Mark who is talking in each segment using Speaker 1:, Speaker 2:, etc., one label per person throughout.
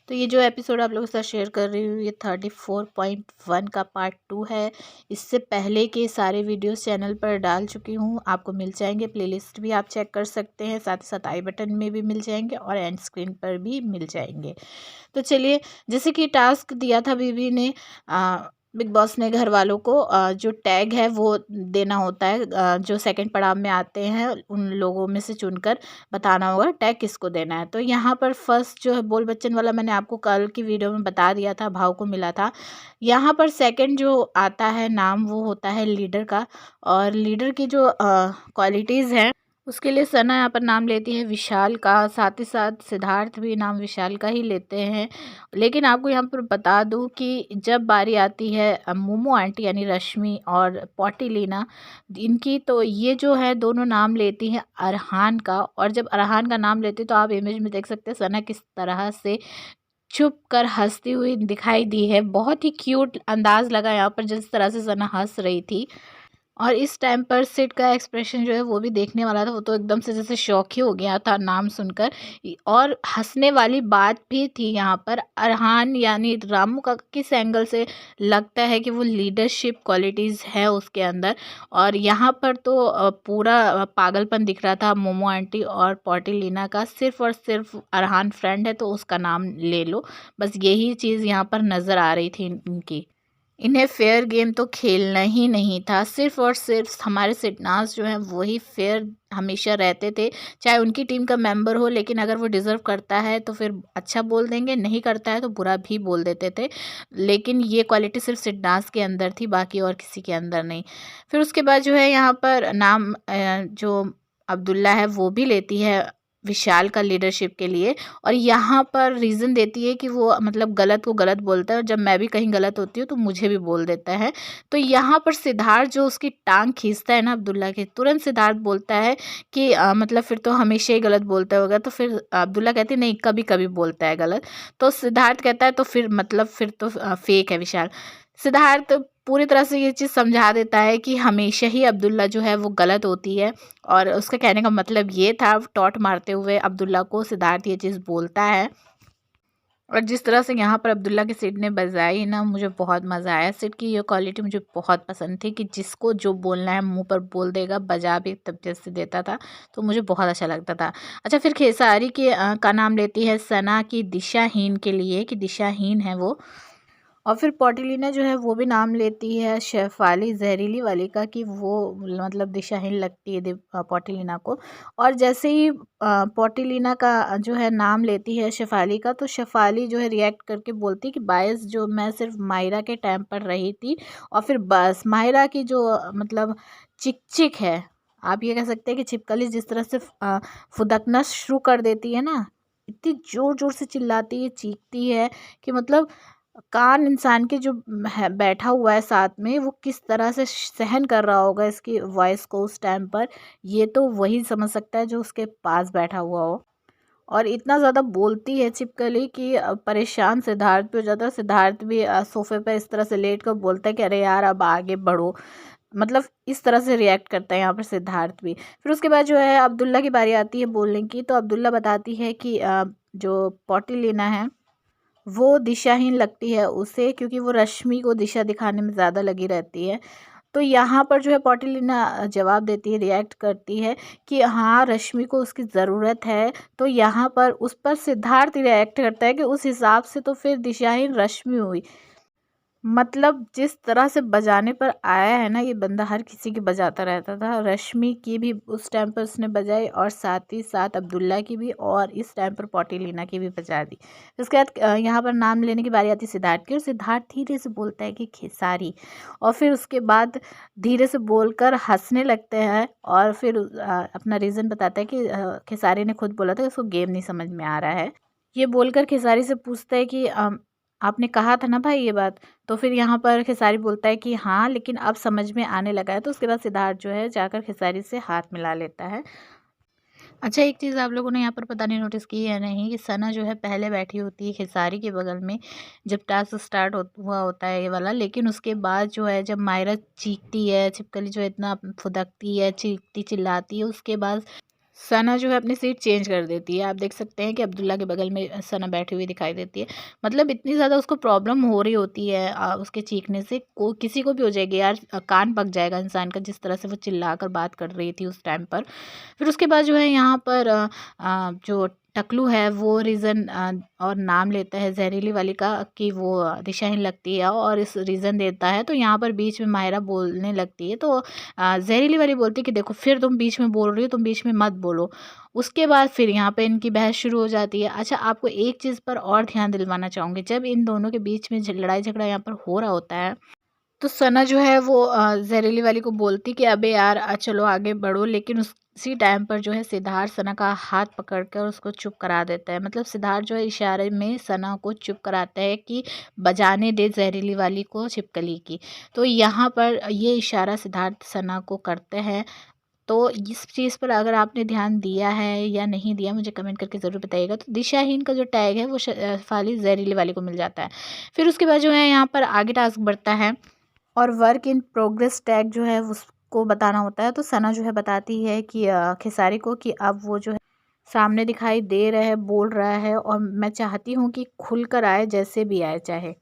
Speaker 1: तो ये जो एपिसोड आप लोगों के साथ शेयर कर रही हूँ ये 34.1 का पार्ट 2 है। इससे पहले के सारे वीडियोस चैनल पर डाल चुकी हूँ, आपको मिल जाएंगे। प्लेलिस्ट भी आप चेक कर सकते हैं, साथ ही साथ आई बटन में भी मिल जाएंगे और एंड स्क्रीन पर भी मिल जाएंगे। तो चलिए, जैसे कि टास्क दिया था बीबी ने, बिग बॉस ने घर वालों को जो टैग है वो देना होता है। जो सेकंड पड़ाव में आते हैं उन लोगों में से चुनकर बताना होगा टैग किसको देना है। तो यहाँ पर फर्स्ट जो है बोल बच्चन वाला मैंने आपको कल की वीडियो में बता दिया था, भाव को मिला था। यहाँ पर सेकंड जो आता है नाम वो होता है लीडर का। और लीडर की जो क्वालिटीज़ हैं उसके लिए सना यहाँ पर नाम लेती है विशाल का, साथ ही साथ सिद्धार्थ भी नाम विशाल का ही लेते हैं। लेकिन आपको यहाँ पर बता दूँ कि जब बारी आती है मोमो आंटी यानी रश्मि और पॉटी लीना इनकी, तो ये जो है दोनों नाम लेती हैं अरहान का। और जब अरहान का नाम लेती तो आप इमेज में देख सकते हैं सना किस तरह से चुप कर हंसती हुई दिखाई दी है। बहुत ही क्यूट अंदाज लगा यहाँ पर जिस तरह से सना हंस रही थी। और इस टाइम पर सिड का एक्सप्रेशन जो है वो भी देखने वाला था, वो तो एकदम से जैसे शॉक ही हो गया था नाम सुनकर। और हंसने वाली बात भी थी यहाँ पर, अरहान यानी रामू का किस एंगल से लगता है कि वो लीडरशिप क्वालिटीज़ है उसके अंदर। और यहाँ पर तो पूरा पागलपन दिख रहा था मोमो आंटी और पॉटी लीना का, सिर्फ और सिर्फ अरहान फ्रेंड है तो उसका नाम ले लो, बस यही चीज़ यहाँ पर नज़र आ रही थी इनकी। इन्हें फेयर गेम तो खेलना ही नहीं था, सिर्फ और सिर्फ हमारे सिडनाज जो हैं वही फेयर हमेशा रहते थे। चाहे उनकी टीम का मेंबर हो, लेकिन अगर वो डिज़र्व करता है तो फिर अच्छा बोल देंगे, नहीं करता है तो बुरा भी बोल देते थे। लेकिन ये क्वालिटी सिर्फ सिडनाज के अंदर थी, बाकी और किसी के अंदर नहीं। फिर उसके बाद जो है यहाँ पर नाम जो अब्दुल्ला है वो भी लेती है विशाल का लीडरशिप के लिए। और यहाँ पर रीज़न देती है कि वो मतलब गलत को गलत बोलता है और जब मैं भी कहीं गलत होती हूँ तो मुझे भी बोल देता है। तो यहाँ पर सिद्धार्थ जो उसकी टांग खींचता है ना अब्दुल्ला के, तुरंत सिद्धार्थ बोलता है कि मतलब फिर तो हमेशा ही गलत बोलता होगा। तो फिर अब्दुल्ला कहती है नहीं, कभी कभी बोलता है गलत। तो सिद्धार्थ कहता है तो फिर मतलब फिर तो फेक है विशाल। सिद्धार्थ पूरी तरह से ये चीज़ समझा देता है कि हमेशा ही अब्दुल्ला जो है वो गलत होती है। और उसका कहने का मतलब ये था, टॉन्ट मारते हुए अब्दुल्ला को सिद्धार्थ ये चीज़ बोलता है। और जिस तरह से यहाँ पर अब्दुल्ला की सिड ने बजाई ना, मुझे बहुत मज़ा आया। सिड की ये क्वालिटी मुझे बहुत पसंद थी कि जिसको जो बोलना है मुंह पर बोल देगा, बजा भी तब जैसे देता था, तो मुझे बहुत अच्छा लगता था। अच्छा, फिर खेसारी के का नाम लेती है सना की दिशाहीन के लिए, कि दिशाहीन है वो। और फिर पॉटिलिना जो है वो भी नाम लेती है शेफाली जहरीली वाली का, कि वो मतलब दिशाहीन लगती है पॉटिलिना को। और जैसे ही पॉटिलिना का जो है नाम लेती है शेफाली का, तो शेफाली जो है रिएक्ट करके बोलती है कि बायस जो मैं सिर्फ मायरा के टाइम पर रही थी, और फिर बस मायरा की जो मतलब चिक चिक है, आप ये कह सकते हैं कि छिपकली जिस तरह से फुदकना शुरू कर देती है ना, इतनी ज़ोर ज़ोर से चिल्लाती है, चीखती है कि मतलब कान इंसान के जो बैठा हुआ है साथ में वो किस तरह से सहन कर रहा होगा इसकी वॉइस को उस टाइम पर, ये तो वही समझ सकता है जो उसके पास बैठा हुआ हो। और इतना ज़्यादा बोलती है छिपकली कि परेशान सिद्धार्थ भी हो जाता है। सिद्धार्थ भी सोफे पर इस तरह से लेट कर बोलता है कि अरे यार अब आगे बढ़ो, मतलब इस तरह से रिएक्ट करता है यहाँ पर सिद्धार्थ भी। फिर उसके बाद जो है अब्दुल्ला की बारी आती है बोलने की, तो अब्दुल्ला बताती है कि जो पॉटी लेना है वो दिशाहीन लगती है उसे, क्योंकि वो रश्मि को दिशा दिखाने में ज़्यादा लगी रहती है। तो यहाँ पर जो है पॉटिलिना जवाब देती है, रिएक्ट करती है कि हाँ रश्मि को उसकी ज़रूरत है। तो यहाँ पर उस पर सिद्धार्थ रिएक्ट करता है कि उस हिसाब से तो फिर दिशाहीन रश्मि हुई। मतलब जिस तरह से बजाने पर आया है ना ये बंदा, हर किसी की बजाता रहता था। रश्मि की भी उस टाइम पर उसने बजाई, और साथ ही साथ अब्दुल्ला की भी, और इस टाइम पर पॉटिलिना की भी बजा दी। उसके बाद यहाँ पर नाम लेने की बारी आती है सिद्धार्थ की, और सिद्धार्थ धीरे से बोलता है कि खेसारी। और फिर उसके बाद धीरे से बोलकर हंसने लगते हैं, और फिर अपना रीज़न बताता है कि खेसारी ने खुद बोला था कि उसको गेम नहीं समझ में आ रहा है। ये बोलकर खेसारी से पूछता है कि आपने कहा था ना भाई ये बात। तो फिर यहाँ पर खेसारी बोलता है कि हाँ लेकिन अब समझ में आने लगा है। तो उसके बाद सिद्धार्थ जो है जाकर खेसारी से हाथ मिला लेता है। अच्छा, एक चीज़ आप लोगों ने यहाँ पर पता नहीं नोटिस की है नहीं, कि सना जो है पहले बैठी होती है खेसारी के बगल में जब टास्क स्टार्ट हुआ होता है ये वाला। लेकिन उसके बाद जो है जब मायरा चीखती है, छिपकली जो है इतना फुदकती है, चीखती चिल्लाती है, उसके बाद सना जो है अपनी सीट चेंज कर देती है। आप देख सकते हैं कि अब्दुल्ला के बगल में सना बैठी हुई दिखाई देती है। मतलब इतनी ज़्यादा उसको प्रॉब्लम हो रही होती है उसके चीखने से, को किसी को भी हो जाएगी यार, कान पक जाएगा इंसान का, जिस तरह से वो चिल्ला कर बात कर रही थी उस टाइम पर। फिर उसके बाद जो है यहाँ पर जो टकलू है वो रीज़न और नाम लेता है जहरीली वाली का कि वो दिशाहीन लगती है और इस रीज़न देता है। तो यहाँ पर बीच में माहिरा बोलने लगती है, तो जहरीली वाली बोलती है कि देखो फिर तुम बीच में बोल रही हो, तुम बीच में मत बोलो। उसके बाद फिर यहाँ पे इनकी बहस शुरू हो जाती है। अच्छा, आपको एक चीज़ पर और ध्यान दिलवाना चाहूँगी, जब इन दोनों के बीच में लड़ाई झगड़ा यहाँ पर हो रहा होता है, तो सना जो है वो जहरीली वाली को बोलती कि अबे यार चलो आगे बढ़ो, लेकिन उसी टाइम पर जो है सिद्धार्थ सना का हाथ पकड़कर उसको चुप करा देता है। मतलब सिद्धार्थ जो है इशारे में सना को चुप कराता है कि बजाने दे जहरीली वाली को छिपकली की। तो यहाँ पर ये इशारा सिद्धार्थ सना को करते हैं। तो इस चीज़ पर अगर आपने ध्यान दिया है या नहीं दिया, मुझे कमेंट करके ज़रूर बताइएगा। तो दिशाहीन का जो टैग है वो फाली जहरीली वाली को मिल जाता है। फिर उसके बाद जो है यहाँ पर आगे टास्क बढ़ता है और वर्क इन प्रोग्रेस टैग जो है उसको बताना होता है। तो सना जो है बताती है कि खेसारी को कि अब वो जो है सामने दिखाई दे रहा है, बोल रहा है, और मैं चाहती हूँ कि खुल कर आए, जैसे भी आए चाहे।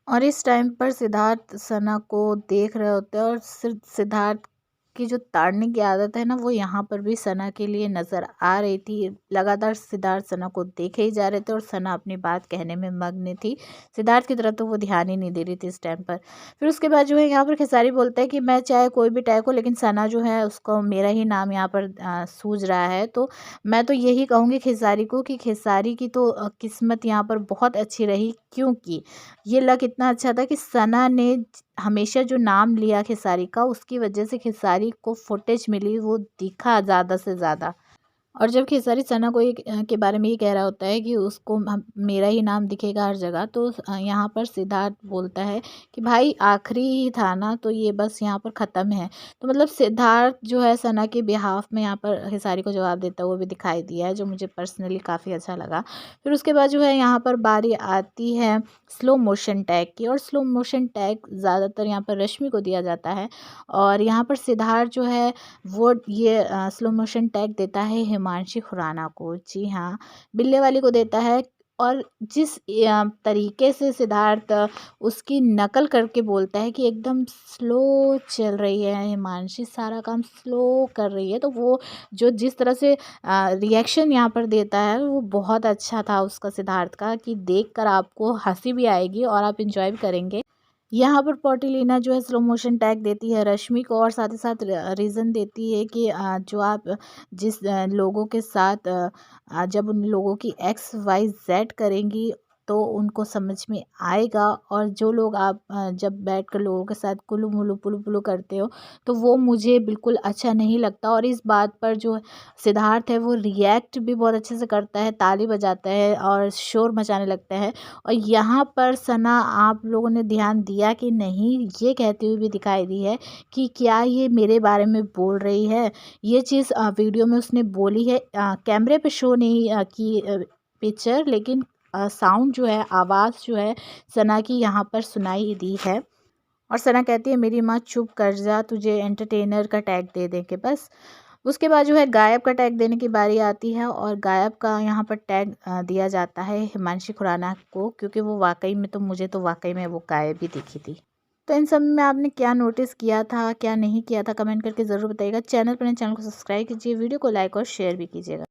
Speaker 1: और इस टाइम पर सिद्धार्थ सना को देख रहे होते हैं और सिद्धार्थ की जो ताड़ने की आदत है ना, वो यहाँ पर भी सना के लिए नज़र आ रही थी। लगातार सिद्धार्थ सना को देखे ही जा रहे थे और सना अपनी बात कहने में मग्न थी। सिद्धार्थ की तरफ तो वो ध्यान ही नहीं दे रही थी इस टाइम पर। फिर उसके बाद जो है यहाँ पर खेसारी बोलता है कि मैं चाहे कोई भी टैग हो, लेकिन सना जो है उसको मेरा ही नाम यहाँ पर सूझ रहा है। तो मैं तो यही कहूँगी खेसारी को कि खेसारी की तो किस्मत यहाँ पर बहुत अच्छी रही, क्योंकि ये लक इतना अच्छा था कि सना ने हमेशा जो नाम लिया खेसारी का, उसकी वजह से खेसारी को फुटेज मिली, वो दिखा ज़्यादा से ज़्यादा। और जब खेसारी सना को के बारे में ये कह रहा होता है कि उसको मेरा ही नाम दिखेगा हर जगह, तो यहाँ पर सिद्धार्थ बोलता है कि भाई आखिरी ही था ना, तो ये बस यहाँ पर ख़त्म है। तो मतलब सिद्धार्थ जो है सना के बिहाफ में यहाँ पर खेसारी को जवाब देता है, वो भी दिखाई दिया है, जो मुझे पर्सनली काफ़ी अच्छा लगा। फिर उसके बाद जो है यहाँ पर बारी आती है स्लो मोशन टैग की, और स्लो मोशन टैग ज़्यादातर यहाँ पर रश्मि को दिया जाता है। और यहाँ पर सिद्धार्थ जो है वो ये स्लो मोशन टैग देता है हिमांशी खुराना को। जी हाँ, बिल्ले वाली को देता है। और जिस तरीके से सिद्धार्थ उसकी नकल करके बोलता है कि एकदम स्लो चल रही है हिमांशी, सारा काम स्लो कर रही है, तो वो जो जिस तरह से रिएक्शन यहाँ पर देता है वो बहुत अच्छा था उसका, सिद्धार्थ का, कि देखकर आपको हंसी भी आएगी और आप इंजॉय भी करेंगे। यहाँ पर पॉटीलीना जो है स्लो मोशन टैग देती है रश्मि को, और साथ ही साथ रीज़न देती है कि जो आप जिस लोगों के साथ जब उन लोगों की एक्स वाई जेड करेंगी तो उनको समझ में आएगा, और जो लोग आप जब बैठ कर लोगों के साथ कुलू मुलू पुलू पुलू करते हो, तो वो मुझे बिल्कुल अच्छा नहीं लगता। और इस बात पर जो सिद्धार्थ है वो रिएक्ट भी बहुत अच्छे से करता है, ताली बजाता है और शोर मचाने लगता है। और यहाँ पर सना, आप लोगों ने ध्यान दिया कि नहीं, ये कहती हुई भी दिखाई दी है कि क्या ये मेरे बारे में बोल रही है। ये चीज़ वीडियो में उसने बोली है, कैमरे पे शो नहीं की पिक्चर, लेकिन साउंड जो है, आवाज़ जो है, सना की यहाँ पर सुनाई दी है। और सना कहती है मेरी माँ चुप कर जा, तुझे एंटरटेनर का टैग दे देंगे बस। उसके बाद जो है गायब का टैग देने की बारी आती है, और गायब का यहाँ पर टैग दिया जाता है हिमांशी खुराना को, क्योंकि वो वाकई में, तो मुझे तो वाकई में वो गायब ही दिखी थी। तो इन सब में आपने क्या नोटिस किया था, क्या नहीं किया था, कमेंट करके ज़रूर बताइएगा। चैनल पर नए, चैनल को सब्सक्राइब कीजिए, वीडियो को लाइक और शेयर भी कीजिएगा।